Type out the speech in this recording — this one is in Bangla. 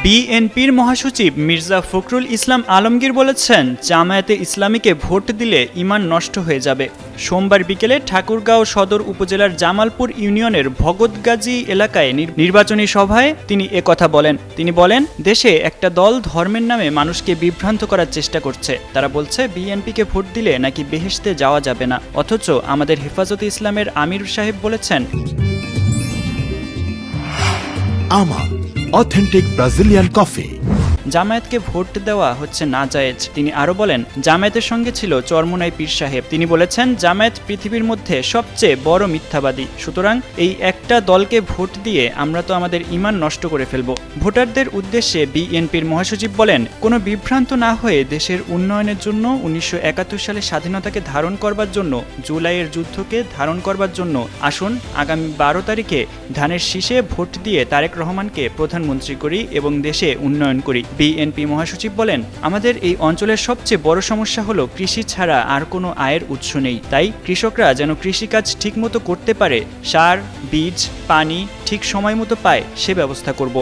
বিএনপির মহাসচিব মির্জা ফখরুল ইসলাম আলমগীর বলেছেন, জামায়াতে ইসলামীকে ভোট দিলে ঈমান নষ্ট হয়ে যাবে। সোমবার বিকেলে ঠাকুরগাঁও সদর উপজেলার জামালপুর ইউনিয়নের ভগৎগাজী এলাকায় নির্বাচনী সভায় তিনি একথা বলেন। তিনি বলেন, দেশে একটা দল ধর্মের নামে মানুষকে বিভ্রান্ত করার চেষ্টা করছে। তারা বলছে বিএনপিকে ভোট দিলে নাকি বেহেশতে যাওয়া যাবে না, অথচ আমাদের হেফাজতে ইসলামের আমির সাহেব বলেছেন, আমার অথেন্টিক ব্রাজিলিয়ান কফি। জামায়াতকে ভোট দেওয়া হচ্ছে নাজায়েজ। তিনি আরো বলেন, জামায়াতের সঙ্গে ছিল চরমোনাই পীর সাহেব। তিনি বলেছেন, জামায়াত পৃথিবীর মধ্যে সবচেয়ে বড় মিথ্যাবাদী। সুতরাং এই একটা দলকে ভোট দিয়ে আমরা তো আমাদের ঈমান নষ্ট করে ফেলব। ভোটারদের উদ্দেশ্যে বিএনপির মহাসচিব বলেন, কোনো বিভ্রান্ত না হয়ে দেশের উন্নয়নের জন্য 1971 সালে স্বাধীনতাকে ধারণ করবার জন্য, জুলাইয়ের যুদ্ধকে ধারণ করবার জন্য আসুন আগামী 12 তারিখে ধানের শীষে ভোট দিয়ে তারেক রহমানকে প্রধানমন্ত্রী করি এবং দেশে উন্নয়ন করি। বিএনপি মহাসচিব বলেন, আমাদের এই অঞ্চলের সবচেয়ে বড় সমস্যা হলো কৃষি ছাড়া আর কোনো আয়ের উৎস নেই। তাই কৃষকরা যেন কৃষিকাজ ঠিকমতো করতে পারে, সার, বীজ, পানি ঠিক সময় মতো পায়, সে ব্যবস্থা করব।